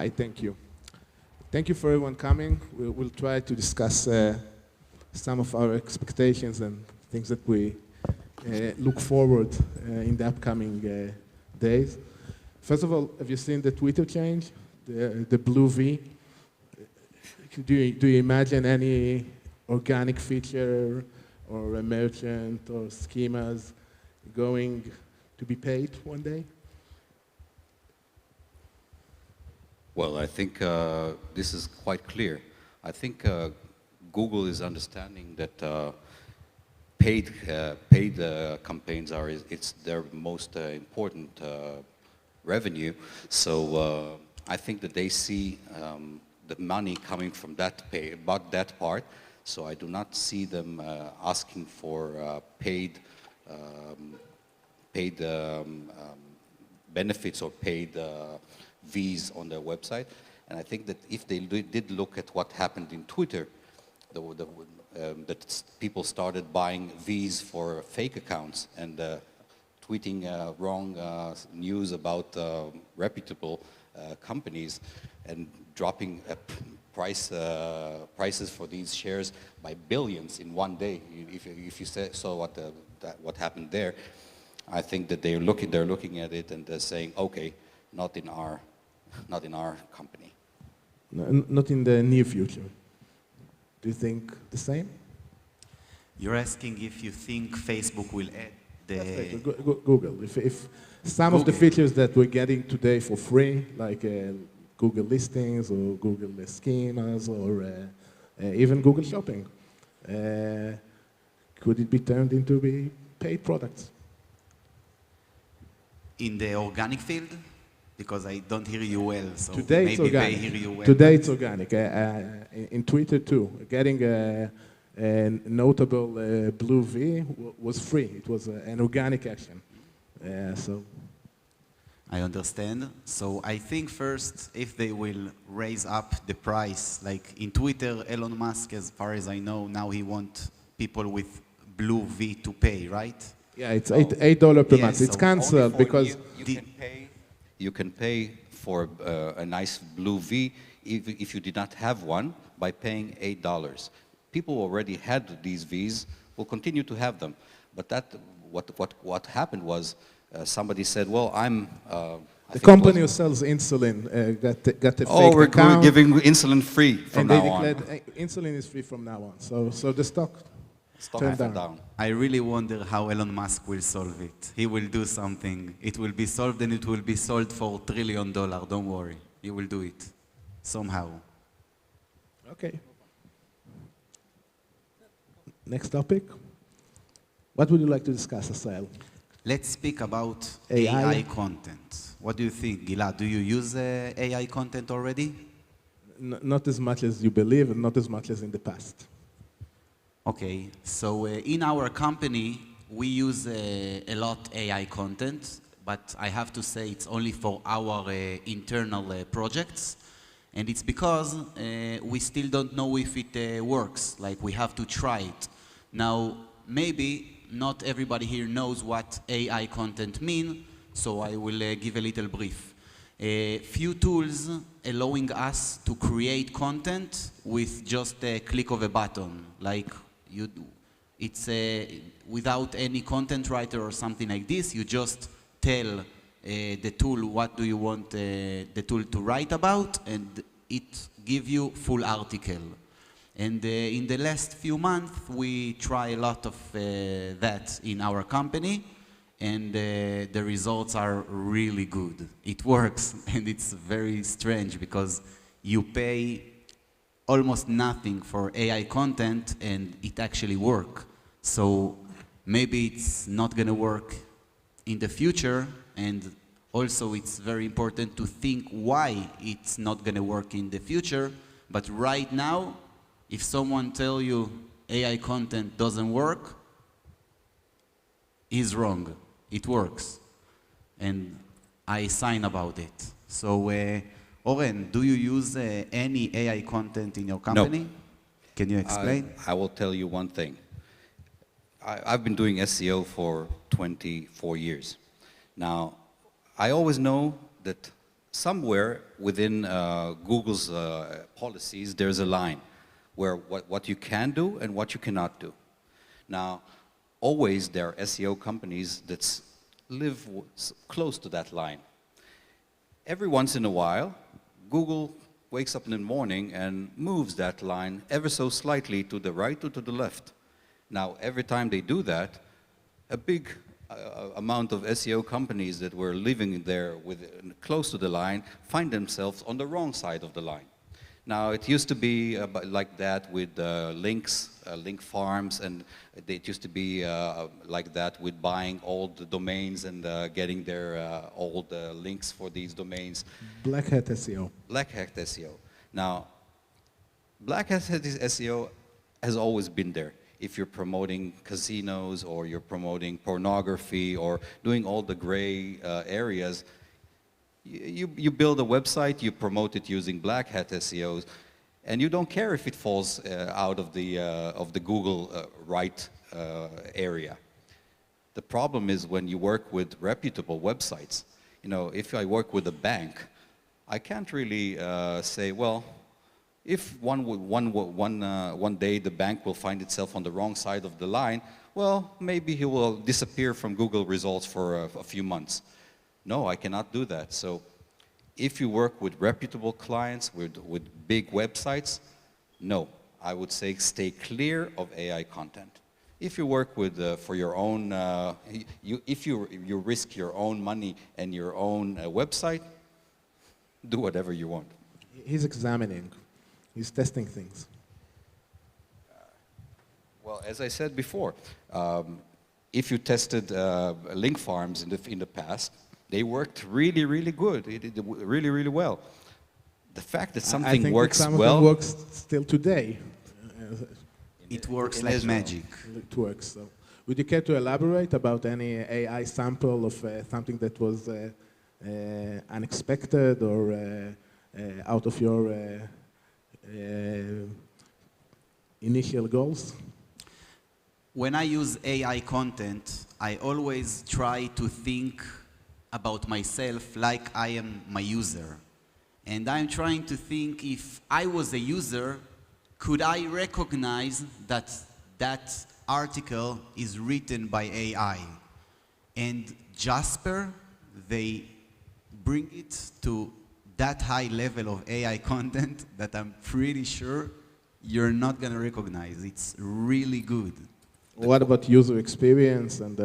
Hi, thank you. Thank you for everyone coming. We'll try to discuss some of our expectations and things that we look forward in the upcoming days. First of all, have you seen the Twitter change, the blue V? Do you imagine any organic feature or a merchant or schemas going to be paid one day? Well, I think this is quite clear. I think Google is understanding that paid campaigns it's their most important revenue. So I think that they see the money coming from that part. So I do not see them asking for paid benefits or paid Vs on their website. And I think that if they did look at what happened in Twitter, that people started buying Vs for fake accounts and tweeting wrong news about reputable companies and dropping prices for these shares by billions in one day. If you saw what happened there, I think that they're looking at it and they're saying, okay, not in our company. Not in the near future. Do you think the same? You're asking if you think Facebook will add the... Google. If some of the features that we're getting today for free, like Google listings or Google schemas or even Google Shopping, could it be turned into paid products? In the organic field? Because I don't hear you well, so today maybe it's organic. They hear you well. Today it's organic. In Twitter too, getting a notable blue V was free. It was an organic action. So I understand. So I think first, if they will raise up the price, like in Twitter, Elon Musk, as far as I know, now he wants people with blue V to pay, right? Yeah, it's $8 per month. It's cancelled because you can pay for a nice blue V if you did not have one by paying $8. People who already had these Vs will continue to have them. But what happened was somebody said, well, the company who sells insulin got a fake we're account. giving insulin free from now on. And they declared insulin is free from now on. So the stock turned down. I really wonder how Elon Musk will solve it. He will do something. It will be solved and it will be sold for $1 trillion. Don't worry. He will do it somehow. Okay. Next topic. What would you like to discuss, Asael? Let's speak about AI content. What do you think, Gilad? Do you use AI content already? Not as much as you believe and not as much as in the past. Okay, so in our company, we use a lot AI content, but I have to say it's only for our internal projects. And it's because we still don't know if it works, like we have to try it. Now, maybe not everybody here knows what AI content means, so I will give a little brief. Few tools allowing us to create content with just a click of a button, like it's without any content writer or something like this. You just tell the tool what do you want the tool to write about, and it gives you full article. And in the last few months, we try a lot of that in our company, and the results are really good. It works, and it's very strange because you pay almost nothing for AI content and it actually works. So maybe it's not going to work in the future, and also it's very important to think why it's not going to work in the future. But right now, if someone tells you AI content doesn't work, he's wrong. It works. And I sign about it. So Oren, do you use any AI content in your company? No. Can you explain? I will tell you one thing. I've been doing SEO for 24 years. Now, I always know that somewhere within Google's policies, there's a line where what you can do and what you cannot do. Now, always there are SEO companies that live close to that line. Every once in a while, Google wakes up in the morning and moves that line ever so slightly to the right or to the left. Now, every time they do that, a big amount of SEO companies that were living there close to the line find themselves on the wrong side of the line. Now, it used to be like that with links, link farms, and it used to be like that with buying old domains and getting their old links for these domains. Black hat SEO. Black hat SEO. Now, black hat SEO has always been there. If you're promoting casinos or you're promoting pornography or doing all the gray areas, you build a website, you promote it using black hat SEOs, and you don't care if it falls out of the Google right area. The problem is when you work with reputable websites. You know, if I work with a bank, I can't really say, well, if one day the bank will find itself on the wrong side of the line, well, maybe he will disappear from Google results for a few months. No, I cannot do that. So if you work with reputable clients, with big websites, no, I would say stay clear of AI content. If you work with, for your own, if you risk your own money and your own website, do whatever you want. He's examining. He's testing things. Well, as I said before, if you tested link farms in the past, they worked really, really good. It did really, really well. The fact that something works some well... of them works still today. It works like magic. It works. So, would you care to elaborate about any AI sample of something that was unexpected or out of your initial goals? When I use AI content, I always try to think about myself like I am my user. And I'm trying to think, if I was a user, could I recognize that that article is written by AI? And Jasper, they bring it to that high level of AI content that I'm pretty sure you're not going to recognize. It's really good. What about user experience and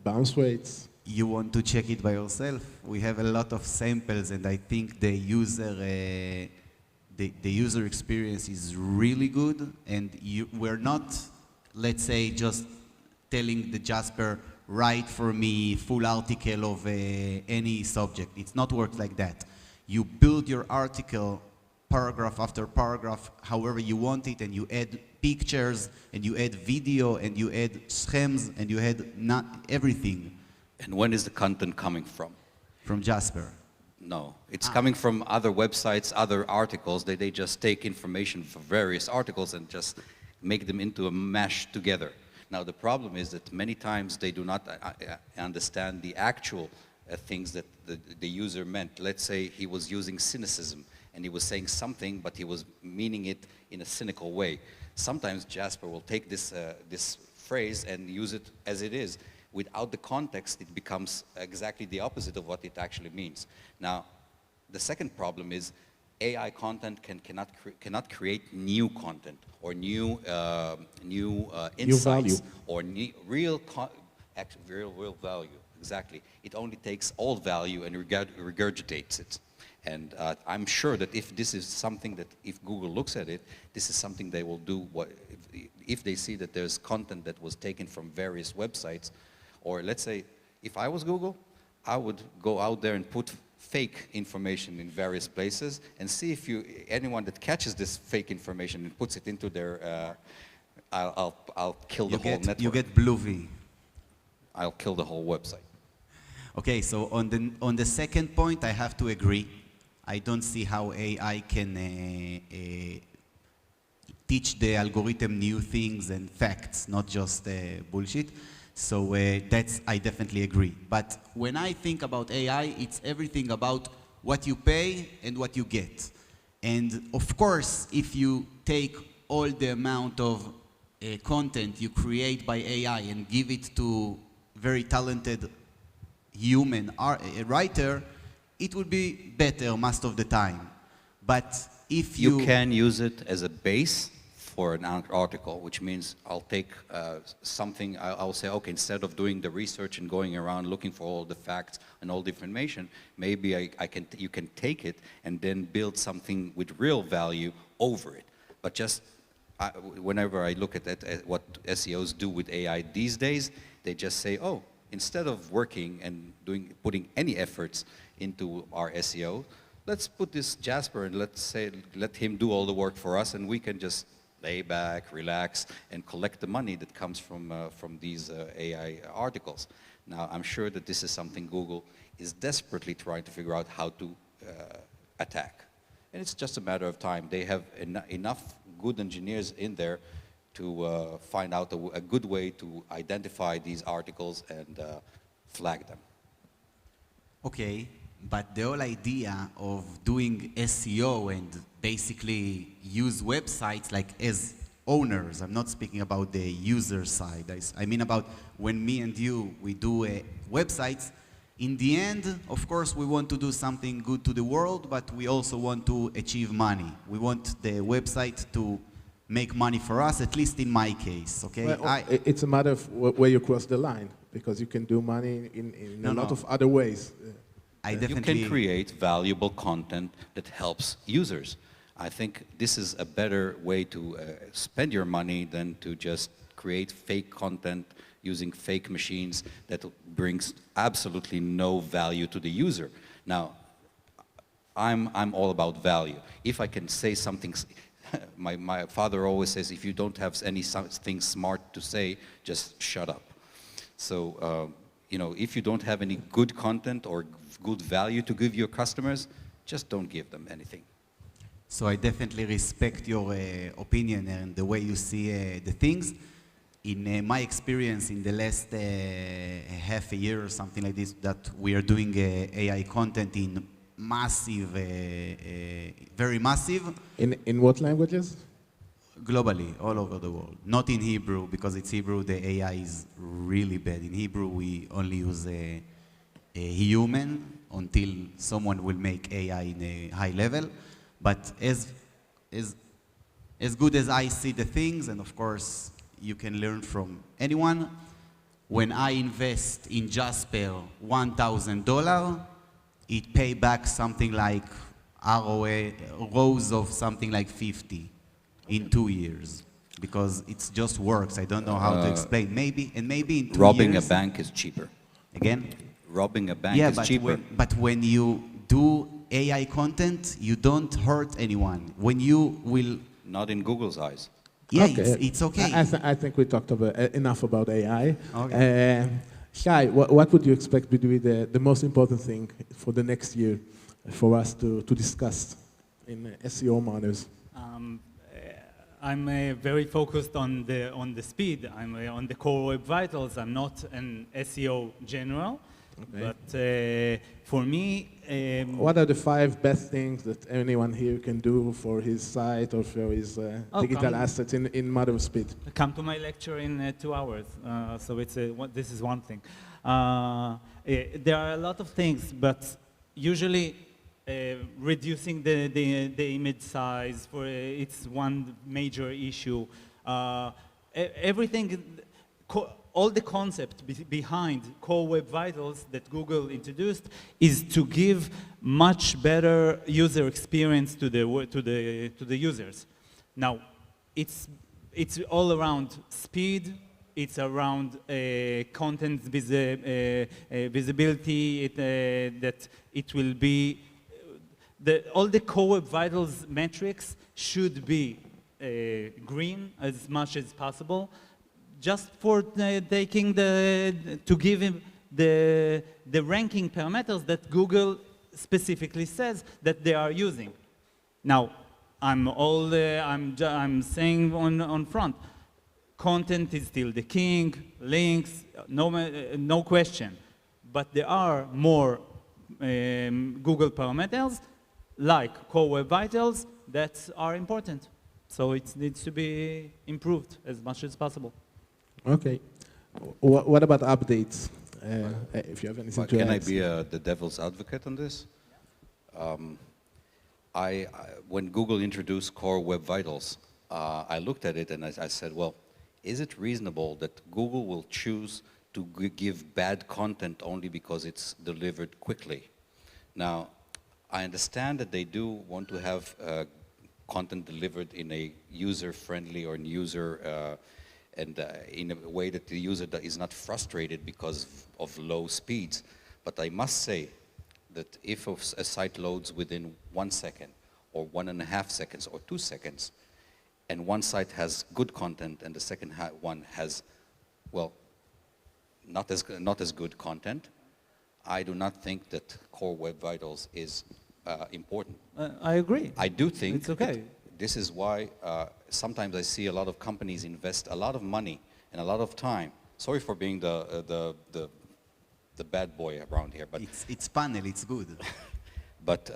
bounce rates? You want to check it by yourself. We have a lot of samples, and I think the user experience is really good. And we're not, let's say, just telling the Jasper, write for me full article of any subject. It's not work like that. You build your article paragraph after paragraph, however you want it, and you add pictures, and you add video, and you add schemes, and you add everything. And when is the content coming from? From Jasper. No, it's coming from other websites, other articles. They just take information from various articles and just make them into a mash together. Now, the problem is that many times they do not understand the actual things that the user meant. Let's say he was using cynicism and he was saying something, but he was meaning it in a cynical way. Sometimes Jasper will take this phrase and use it as it is. Without the context, it becomes exactly the opposite of what it actually means. Now, the second problem is AI content cannot create new content or new insights or real value. Exactly. It only takes old value and regurgitates it. And I'm sure that if this is something that, if Google looks at it, this is something they will do. If they see that there's content that was taken from various websites, or let's say, if I was Google, I would go out there and put fake information in various places and see if anyone that catches this fake information and puts it into their, I'll kill the whole network. You get blue V. I'll kill the whole website. Okay, so on the second point, I have to agree. I don't see how AI can teach the algorithm new things and facts, not just bullshit. So that's, I definitely agree. But when I think about AI, it's everything about what you pay and what you get. And of course, if you take all the amount of content you create by AI and give it to very talented human writer, it would be better most of the time. But if You can use it as a base for an article, which means I'll take something, I'll say, okay, instead of doing the research and going around looking for all the facts and all the information, maybe you can take it and then build something with real value over it. But just whenever I look at what SEOs do with AI these days, they just say, oh, instead of working and putting any efforts into our SEO, let's put this Jasper and let him do all the work for us, and we can just lay back, relax, and collect the money that comes from these AI articles. Now, I'm sure that this is something Google is desperately trying to figure out how to attack. And it's just a matter of time. They have enough good engineers in there to find out a good way to identify these articles and flag them. Okay, but the whole idea of doing SEO and basically use websites like as owners, I'm not speaking about the user side, I mean about when me and you, we do websites, in the end, of course, we want to do something good to the world, but we also want to achieve money. We want the website to make money for us, at least in my case, okay? Well, it's a matter of where you cross the line, because you can do money in a lot of other ways. You can create valuable content that helps users. I think this is a better way to spend your money than to just create fake content using fake machines that brings absolutely no value to the user. Now, I'm all about value. If I can say something, my father always says, if you don't have anything smart to say, just shut up. So, you know, if you don't have any good content or good value to give your customers, just don't give them anything. So I definitely respect your opinion and the way you see the things. In my experience, in the last half a year or something like this, that we are doing AI content in massive, very massive. In what languages? Globally, all over the world. Not in Hebrew, because it's Hebrew, the AI is really bad. In Hebrew, we only use a human until someone will make AI in a high level. But as good as I see the things, and of course, you can learn from anyone, when I invest in Jasper $1,000, it pay back something like ROAs of something like 50 in 2 years, because it just works. I don't know how to explain. Maybe in 2 years. Robbing a bank is cheaper. Again? Robbing a bank is cheaper. But when you do AI content, you don't hurt anyone. When you will... Not in Google's eyes. Yeah, okay. it's okay. I think we talked enough about AI. Okay. Shai, what would you expect to be the most important thing for the next year for us to discuss in SEO matters? I'm very focused on the speed. I'm on the core web vitals. I'm not an SEO general. Okay. But for me... what are the 5 best things that anyone here can do for his site or for his digital assets in matter of speed? Come to my lecture in 2 hours. So it's this is one thing. There are a lot of things, but usually reducing the image size, it's one major issue. Everything... all the concept behind Core Web Vitals that Google introduced is to give much better user experience to the users. Now, it's all around speed. It's around content visibility. That it will be all the Core Web Vitals metrics should be green as much as possible. Just for taking to give him the ranking parameters that Google specifically says that they are using. Now, I'm saying on front, content is still the king, links, no question. But there are more Google parameters, like Core Web Vitals, that are important. So it needs to be improved as much as possible. Okay. What about updates? If you have anything to add. Can I be the devil's advocate on this? When Google introduced Core Web Vitals, I looked at it and I said, well, is it reasonable that Google will choose to give bad content only because it's delivered quickly? Now, I understand that they do want to have content delivered in a user-friendly or in a way that the user is not frustrated because of low speeds. But I must say that if a site loads within 1 second or 1.5 seconds or 2 seconds, and one site has good content and the second one has, well, not as good content, I do not think that Core Web Vitals is important. I agree. I do think it's okay. This is why sometimes I see a lot of companies invest a lot of money and a lot of time. Sorry for being the bad boy around here, but it's panel, it's good. But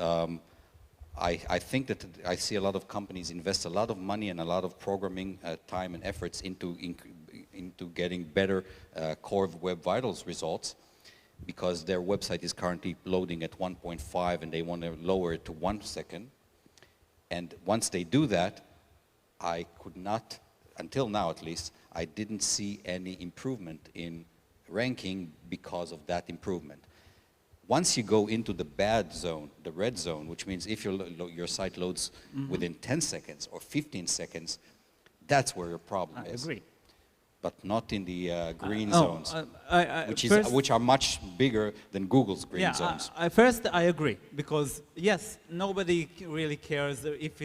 I think that I see a lot of companies invest a lot of money and a lot of programming time and efforts into getting better Core Web Vitals results, because their website is currently loading at 1.5 and they want to lower it to 1 second. And once they do that, I could not, until now at least, I didn't see any improvement in ranking because of that improvement. Once you go into the bad zone, the red zone, which means if your site loads within 10 seconds or 15 seconds, that's where your problem is. I agree. But not in the green zones, which are much bigger than Google's green zones. First, I agree, because yes, nobody really cares if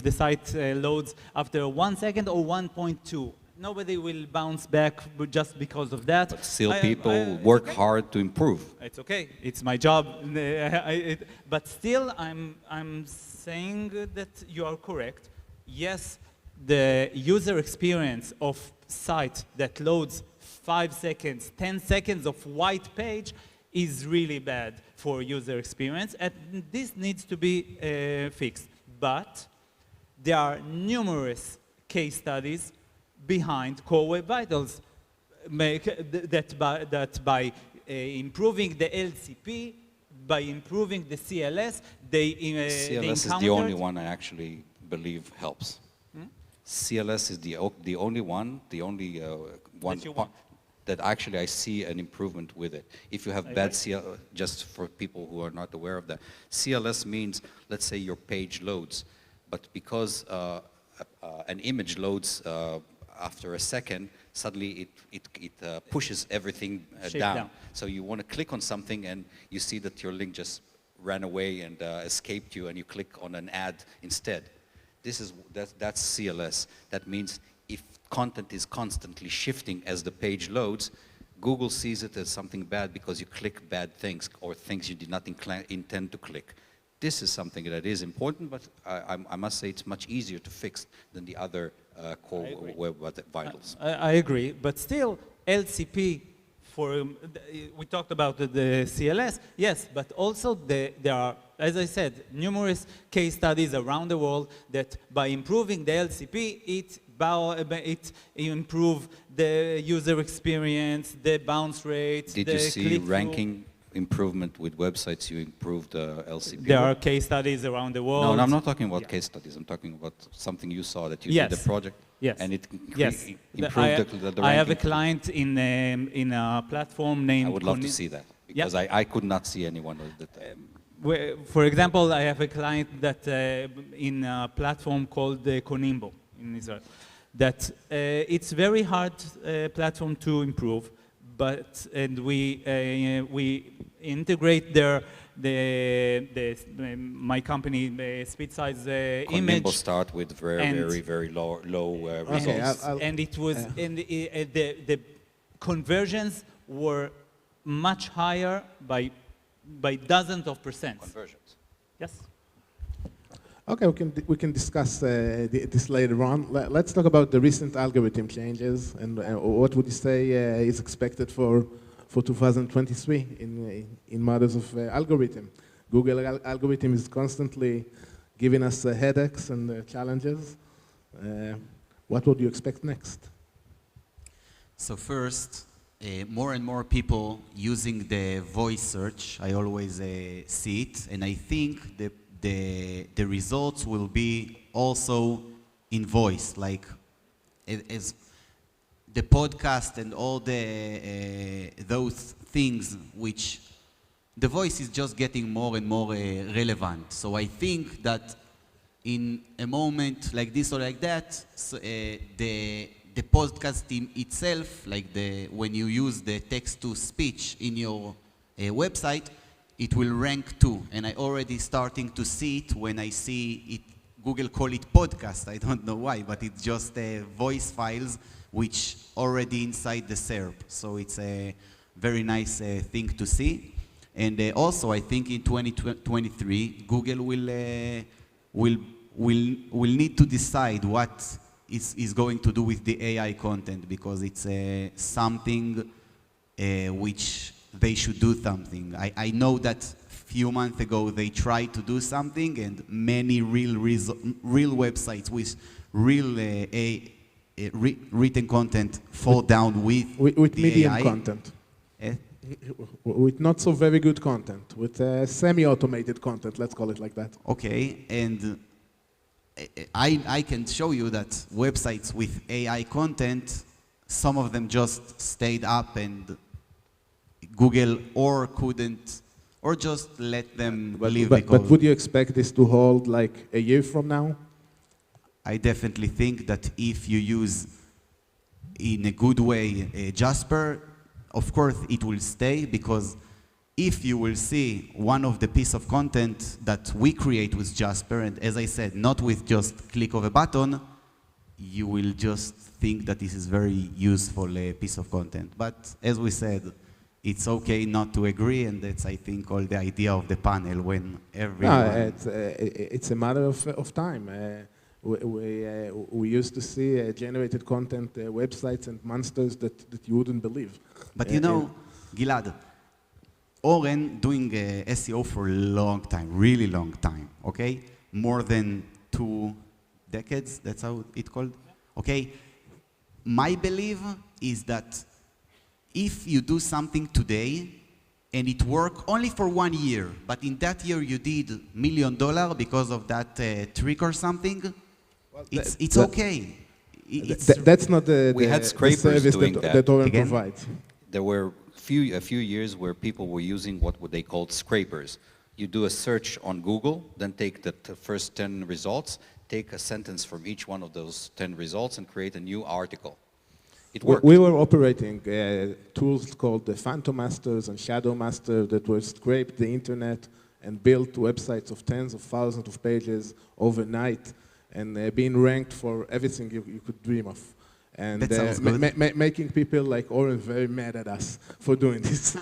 the site loads after 1 second or 1.2. Nobody will bounce back just because of that. But still, people work hard to improve. It's okay. It's my job. But still, I'm saying that you are correct. Yes, the user experience of site that loads 5 seconds, 10 seconds of white page is really bad for user experience, and this needs to be fixed. But there are numerous case studies behind Core Web Vitals that by improving the LCP, by improving the CLS, CLS is the only one I actually believe helps. CLS is the only one, that actually I see an improvement with it. If you have bad CLS, just for people who are not aware of that, CLS means, let's say your page loads, but because an image loads after a second, suddenly it pushes everything down. So you want to click on something and you see that your link just ran away and escaped you, and you click on an ad instead. That's CLS. That means if content is constantly shifting as the page loads, Google sees it as something bad because you click bad things or things you did not intend to click. This is something that is important, but I must say it's much easier to fix than the other Core Web Vitals. I agree, but still, LCP, we talked about the CLS, yes, but also there are, as I said, numerous case studies around the world that by improving the LCP, it improves the user experience, the bounce rate, Did you see ranking improvement with websites? You improved LCP? There are case studies around the world. No, I'm not talking about case studies. I'm talking about something you saw that you did the project. Yes. And it improved the ranking. I have a client in a platform named... I would love to see that, because I could not see anyone of that. For example, I have a client that in a platform called Conimbo in Israel. That it's very hard platform to improve, and we integrate my company speed size image. Conimbo start with very low results. And it was the conversions were much higher by dozens of percent. Conversions. Yes. Okay, we can discuss this later on. Let's talk about the recent algorithm changes and what would you say is expected for 2023 in matters of algorithm. Google algorithm is constantly giving us headaches and challenges. What would you expect next? So first, more and more people using the voice search. I always see it, and I think the results will be also in voice, like as the podcast and all the those things which the voice is just getting more and more relevant. So I think that in a moment like this or like that, so, the podcast team itself, like when you use the text-to-speech in your website, it will rank too. And I already starting to see it when I see it. Google call it podcast. I don't know why, but it's just voice files which already inside the SERP. So it's a very nice thing to see. And also, I think in 2023, Google will need to decide what is going to do with the AI content, because it's something which they should do something. I know that few months ago they tried to do something, and many real websites with real written content fall down with the medium AI. Content. With not so very good content, with semi-automated content, let's call it like that. Okay, and I can show you that websites with AI content, some of them just stayed up and Google or couldn't, or just let them leave. But would you expect this to hold like a year from now? I definitely think that if you use in a good way Jasper, of course it will stay, because if you will see one of the piece of content that we create with Jasper, and as I said, not with just click of a button, you will just think that this is very useful piece of content. But as we said, it's okay not to agree, and that's, I think, all the idea of the panel when everyone... It's a matter of time. We used to see generated content websites and monsters that you wouldn't believe. But you know, Gilad, Oren doing SEO for a long time, really long time, okay? More than 2 decades, that's how it's called, okay? My belief is that if you do something today and it works only for 1 year, but in that year you did $1 million because of that trick or something, well, it's okay. That's not the service that Oren provides. There were a few years where people were using what they called scrapers. You do a search on Google, then take the first 10 results, take a sentence from each one of those 10 results and create a new article. It worked. We were operating tools called the Phantom Masters and Shadow Master that were scraped the internet and built websites of tens of thousands of pages overnight, and being ranked for everything you could dream of. And making people like Oren very mad at us for doing this.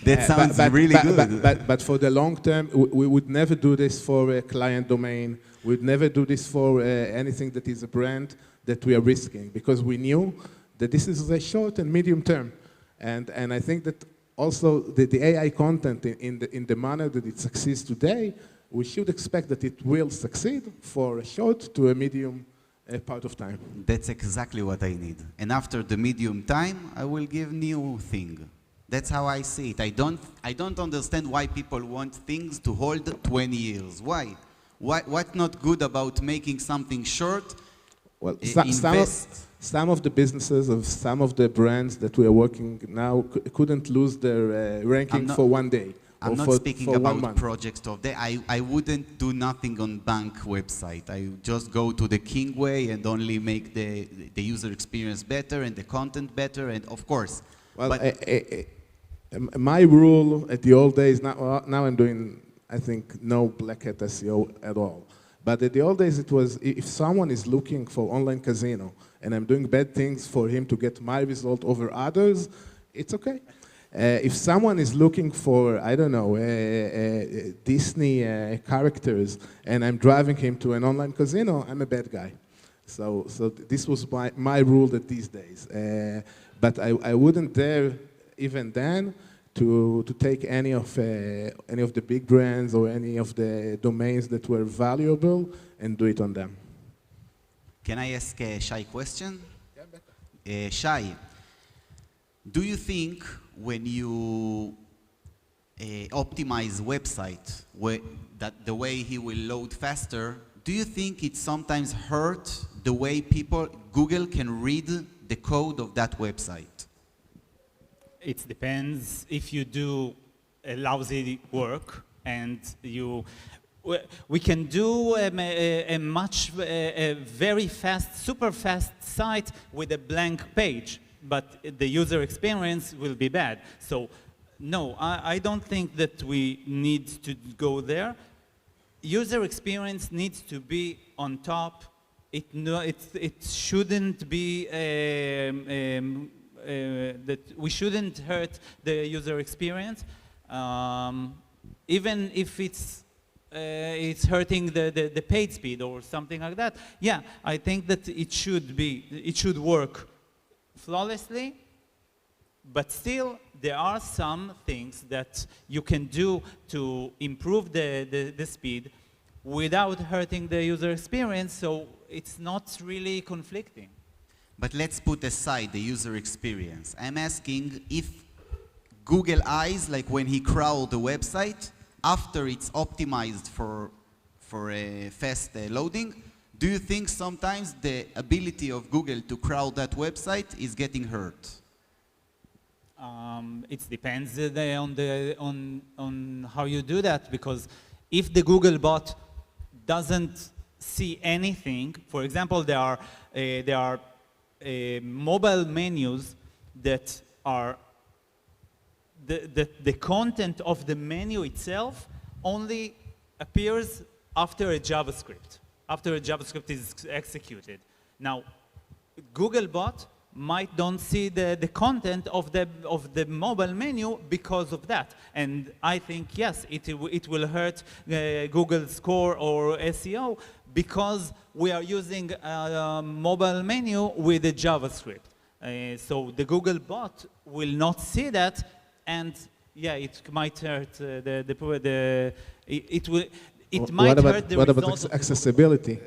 That sounds really good. But for the long term, we would never do this for a client domain. We'd never do this for anything that is a brand that we are risking, because we knew that this is a short and medium term. And I think that also the AI content in the manner that it succeeds today, we should expect that it will succeed for a short to a medium part of time. That's exactly what I need. And after the medium time, I will give new thing. That's how I see it. I don't understand why people want things to hold 20 years. Why? What's not good about making something short? Well, some of the businesses of some of the brands that we are working now couldn't lose their ranking for 1 day. I'm not speaking about projects of day. I wouldn't do nothing on bank website. I just go to the king way and only make the user experience better and the content better, and of course. Well, my rule at the old days, now I'm doing, I think, no black hat SEO at all. But at the old days, it was if someone is looking for online casino and I'm doing bad things for him to get my result over others, it's okay. If someone is looking for, I don't know, Disney characters, and I'm driving him to an online casino, I'm a bad guy. So this was my rule that these days. But I wouldn't dare, even then, to take any of the big brands or any of the domains that were valuable and do it on them. Can I ask a Shai question? Yeah, Shai, do you think when you optimize website that the way he will load faster, do you think it sometimes hurt the way Google can read the code of that website? It depends if you do a lousy work and we can do a very fast, super fast site with a blank page, but the user experience will be bad. So no, I don't think that we need to go there. User experience needs to be on top. It shouldn't be that we shouldn't hurt the user experience, even if it's hurting the page speed or something like that. Yeah, I think that it should work flawlessly, but still there are some things that you can do to improve the speed without hurting the user experience, so it's not really conflicting. But let's put aside the user experience. I'm asking if Google Eyes, like when he crawled the website, after it's optimized for a fast loading, do you think sometimes the ability of Google to crawl that website is getting hurt? It depends on how you do that, because if the Google bot doesn't see anything, for example, there are mobile menus that are the content of the menu itself only appears after a JavaScript is executed. Now, Googlebot might don't see the content of the mobile menu because of that, and I think yes, it will hurt Google's score or SEO because we are using a mobile menu with a JavaScript. So the Google bot will not see that, and yeah, it might hurt What about accessibility?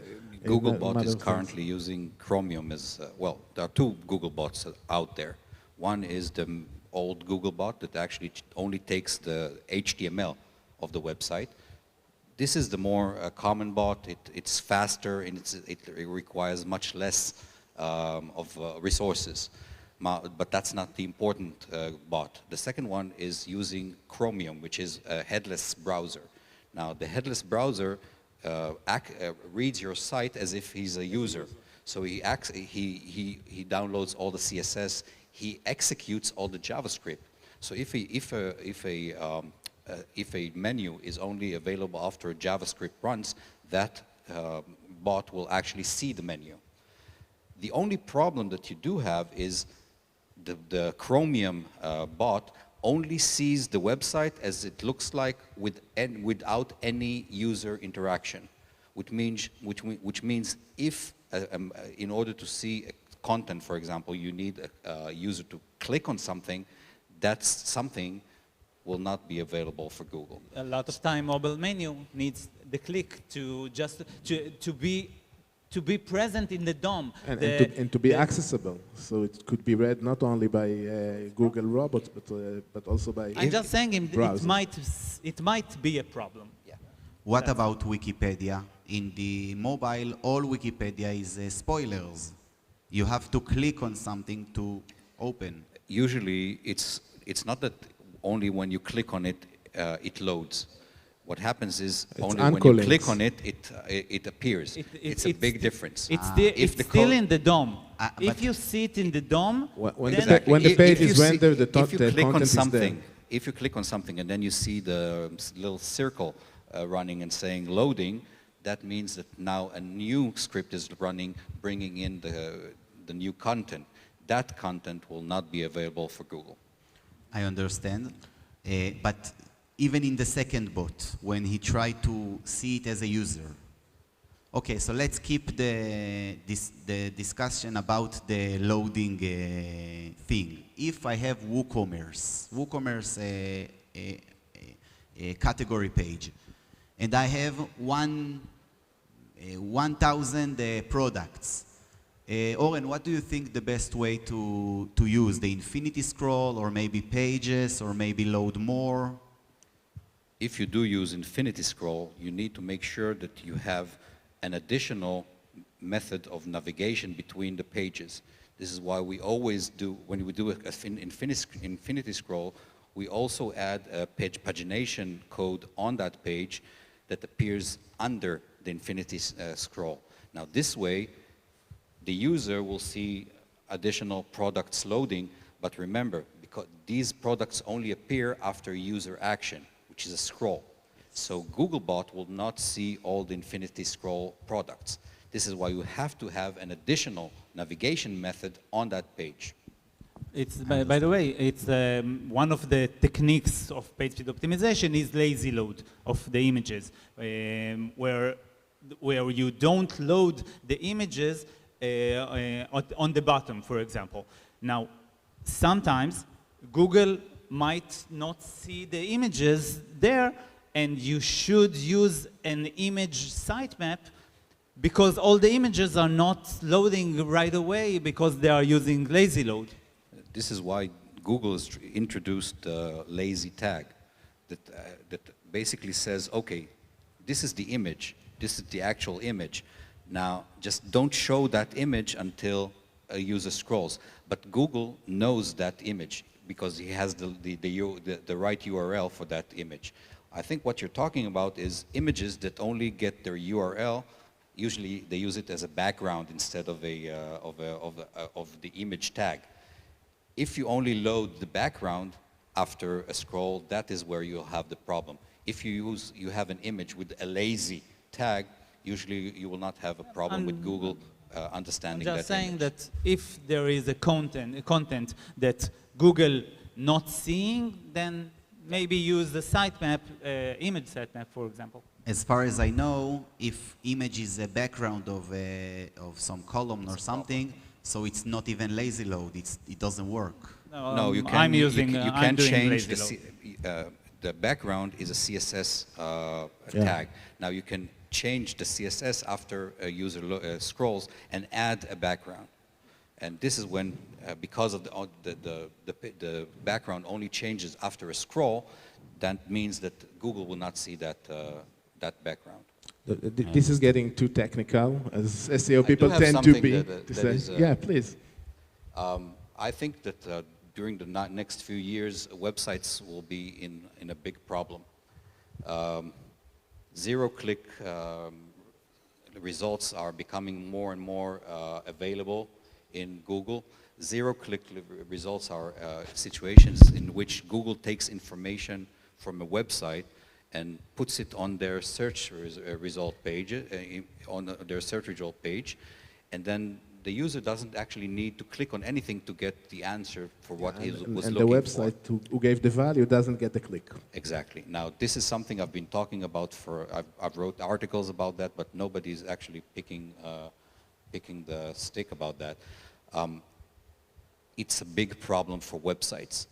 Googlebot is currently using Chromium as well. There are two Googlebots out there. One is the old Googlebot that actually only takes the HTML of the website. This is the more common bot. It's faster and it requires much less of resources. But that's not the important bot. The second one is using Chromium, which is a headless browser. Now, the headless browser reads your site as if he's a user. So he downloads all the CSS, he executes all the JavaScript. So if a menu is only available after a JavaScript runs, that bot will actually see the menu. The only problem that you do have is the Chromium bot only sees the website as it looks like without any user interaction, which means if in order to see content, for example, you need a user to click on something, that something will not be available for Google. A lot of time mobile menu needs the click to be present in the DOM. And to be accessible. So it could be read not only by Google robots, but also by I'm just saying it might be a problem. Yeah. What about Wikipedia? In the mobile, all Wikipedia is spoilers. You have to click on something to open. Usually, it's not that only when you click on it, it loads. What happens is only when you click on it, it appears. It's a big difference. It's still in the DOM. If you see it in the DOM, when the page is rendered, the content is there. If you click on something and then you see the little circle running and saying loading, that means that now a new script is running, bringing in the new content. That content will not be available for Google. I understand. But even in the second bot, when he tried to see it as a user. Okay, so let's keep the discussion about the loading thing. If I have WooCommerce category page, and I have 1,000 products, Oren, what do you think the best way to use? The infinity scroll, or maybe pages, or maybe load more? If you do use infinity scroll, you need to make sure that you have an additional method of navigation between the pages. This is why we always do, when we do an infinity scroll, we also add a pagination code on that page that appears under the infinity scroll. Now this way, the user will see additional products loading, but remember, because these products only appear after user action, which is a scroll. So Googlebot will not see all the infinity scroll products. This is why you have to have an additional navigation method on that page. It's, by the way, it's one of the techniques of page speed optimization is lazy load of the images, where you don't load the images on the bottom, for example. Now, sometimes Google might not see the images there, and you should use an image sitemap because all the images are not loading right away because they are using lazy load. This is why Google has introduced the lazy tag that basically says, okay, this is the image, this is the actual image. Now, just don't show that image until a user scrolls. But Google knows that image because he has the right URL for that image. I think what you're talking about is images that only get their URL. Usually, they use it as a background instead of the image tag. If you only load the background after a scroll, that is where you'll have the problem. If you have an image with a lazy tag, usually you will not have a problem with Google understanding that image. I'm just saying that if there is a content that Google not seeing, then maybe use the sitemap, image sitemap, for example. As far as I know, if image is a background of some column or something, so it's not even lazy load. It doesn't work. No, you can. I'm using. You I'm can doing change lazy the background is a CSS tag. Now you can change the CSS after a user scrolls and add a background. And this is when, because of the background only changes after a scroll, that means that Google will not see that that background. This is getting too technical, as SEO people tend to be. Yeah, please. I think that during the next few years, websites will be in a big problem. Zero-click results are becoming more and more available in Google. Zero-click results are situations in which Google takes information from a website and puts it on their search result page, on their search result page, and then the user doesn't actually need to click on anything to get the answer for what he was looking for. And the website who gave the value doesn't get the click. Exactly. Now, this is something I've been talking about for, I've wrote articles about that, but nobody's actually picking the stick about that. It's a big problem for websites.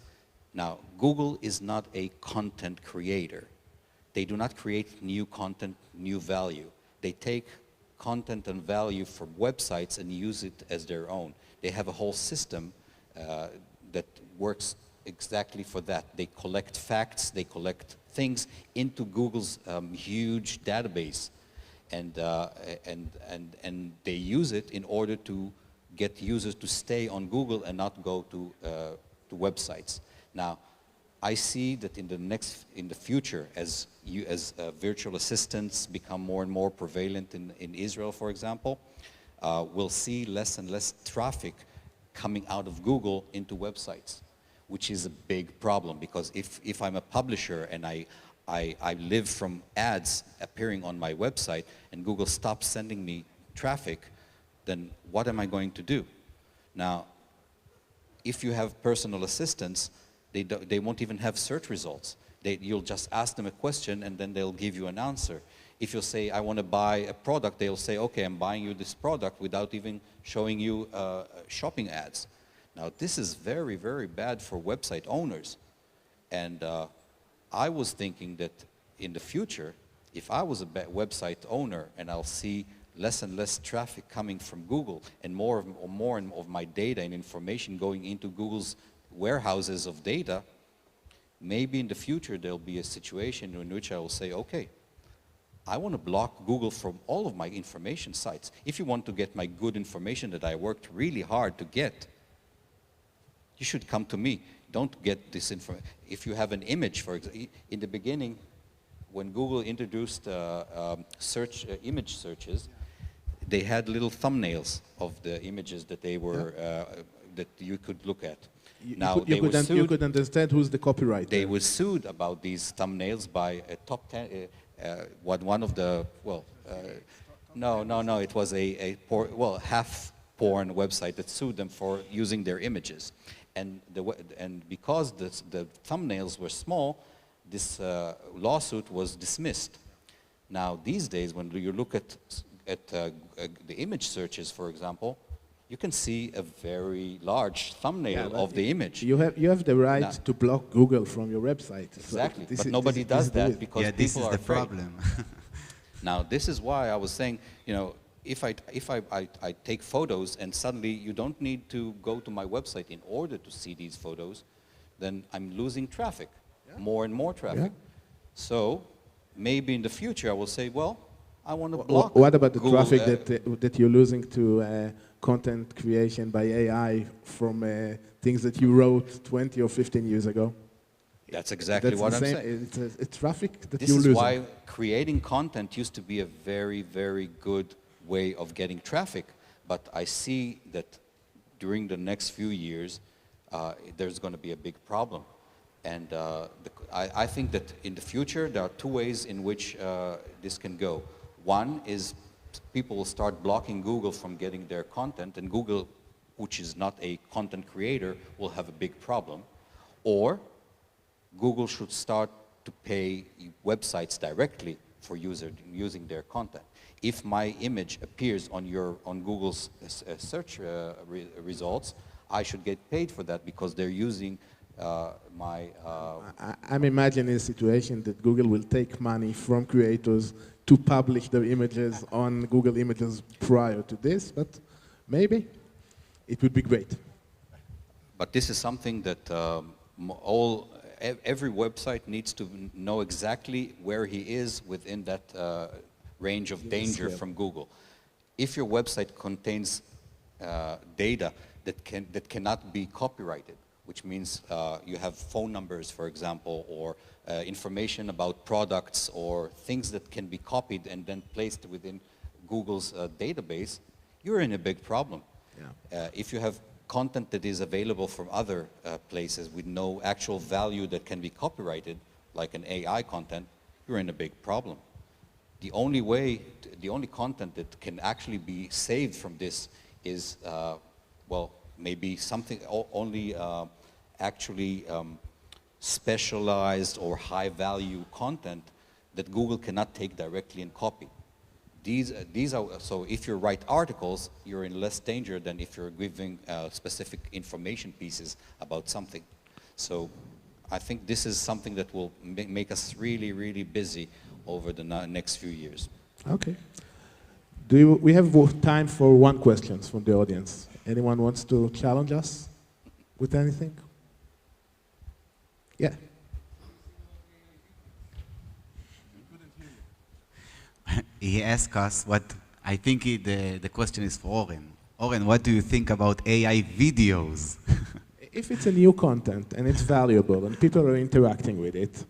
Now, Google is not a content creator. They do not create new content, new value. They take content and value from websites and use it as their own. They have a whole system that works exactly for that. They collect facts, they collect things into Google's huge database, and they use it in order to get users to stay on Google and not go to websites. Now, I see that in the future, as virtual assistants become more and more prevalent in Israel, for example, we'll see less and less traffic coming out of Google into websites, which is a big problem, because if I'm a publisher and I live from ads appearing on my website and Google stops sending me traffic, then what am I going to do? Now, if you have personal assistants, They won't even have search results. You'll just ask them a question and then they'll give you an answer. If you say, I want to buy a product, they'll say, okay, I'm buying you this product without even showing you shopping ads. Now, this is very, very bad for website owners. And I was thinking that in the future, if I was a website owner and I'll see less and less traffic coming from Google and more of my data and information going into Google's warehouses of data, maybe in the future there'll be a situation in which I will say, okay, I want to block Google from all of my information sites. If you want to get my good information that I worked really hard to get, you should come to me. Don't get this information. If you have an image, for example, in the beginning, when Google introduced image searches, they had little thumbnails of the images that they were that you could look at. You could understand who's the copyright. They were sued about these thumbnails by a top 10. One of the no, it was a half porn website that sued them for using their images, and because the thumbnails were small, this lawsuit was dismissed. Now these days, when you look at the image searches, for example, you can see a very large thumbnail of the image. You have the right to block Google from your website. Exactly, but nobody does that because this people is are the afraid. problem. Now, this is why I was saying, if I take photos and suddenly you don't need to go to my website in order to see these photos, then I'm losing traffic, more and more traffic. So maybe in the future I will say, well, I want to block What about the Google, traffic that you're losing to content creation by AI from things that you wrote 20 or 15 years ago? That's exactly what I'm saying. It's traffic that This you're is losing. why creating content used to be a very, very good way of getting traffic, but I see that during the next few years, there's going to be a big problem. And I think that in the future, there are two ways in which this can go. One is people will start blocking Google from getting their content, and Google, which is not a content creator, will have a big problem. Or Google should start to pay websites directly for using their content. If my image appears on Google's search results, I should get paid for that because they're using my... I'm imagining a situation that Google will take money from creators to publish their images on Google Images prior to this, but maybe it would be great. But this is something that every website needs to know exactly where he is within that range of danger from Google. If your website contains data that cannot be copyrighted, which means you have phone numbers, for example, or information about products or things that can be copied and then placed within Google's database, you're in a big problem. Yeah. If you have content that is available from other places with no actual value that can be copyrighted, like an AI content, you're in a big problem. The only content that can actually be saved from this is, well, maybe something only actually specialized or high-value content that Google cannot take directly and copy. These are, so if you write articles, you're in less danger than if you're giving specific information pieces about something. So I think this is something that will make us really, really busy over the next few years. Okay. We have time for one question from the audience. Anyone wants to challenge us with anything? Yeah. He asked us what, I think the question is for Oren. Oren, what do you think about AI videos? If it's a new content and it's valuable and people are interacting with it,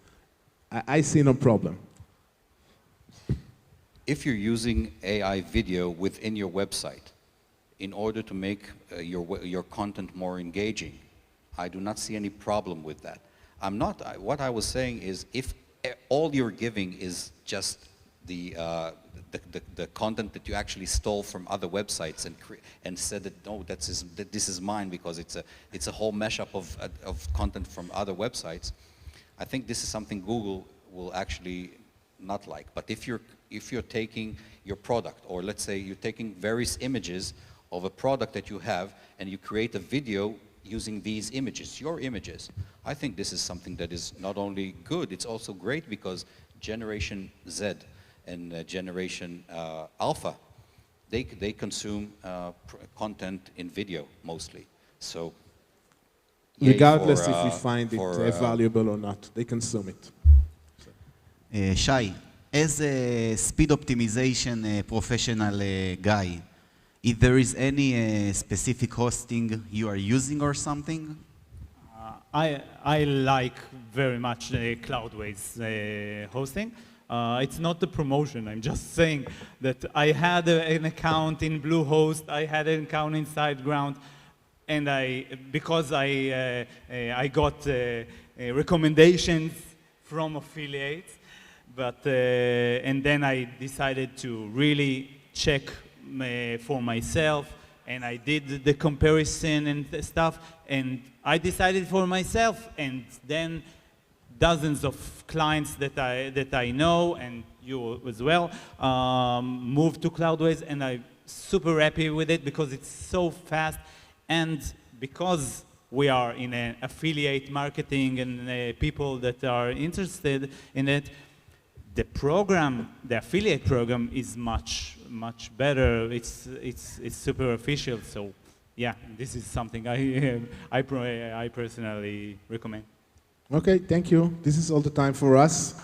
I see no problem. If you're using AI video within your website in order to make your content more engaging, I do not see any problem with that. What I was saying is if all you're giving is just the content that you actually stole from other websites and said that no, that this is mine because it's a whole mashup of content from other websites. I think this is something Google will actually not like. But if you're taking your product, or let's say you're taking various images of a product that you have and you create a video using these images, your images, I think this is something that is not only good, it's also great because Generation Z and Generation Alpha, they consume content in video mostly. So, regardless if we find it valuable or not, they consume it. Shai, as a speed optimization professional guy, if there is any specific hosting you are using or something? I like very much Cloudways hosting. It's not the promotion, I'm just saying that I had an account in Bluehost, I had an account in SiteGround, and because I got recommendations from affiliates, and then I decided to really check for myself, and I did the comparison and stuff, and I decided for myself, and then dozens of clients that I know, and you as well, moved to Cloudways, and I'm super happy with it because it's so fast, and because we are in an affiliate marketing and people that are interested in it, the program, the affiliate program is much better. It's super official. So yeah, this is something I personally recommend. Okay, thank you. This is all the time for us.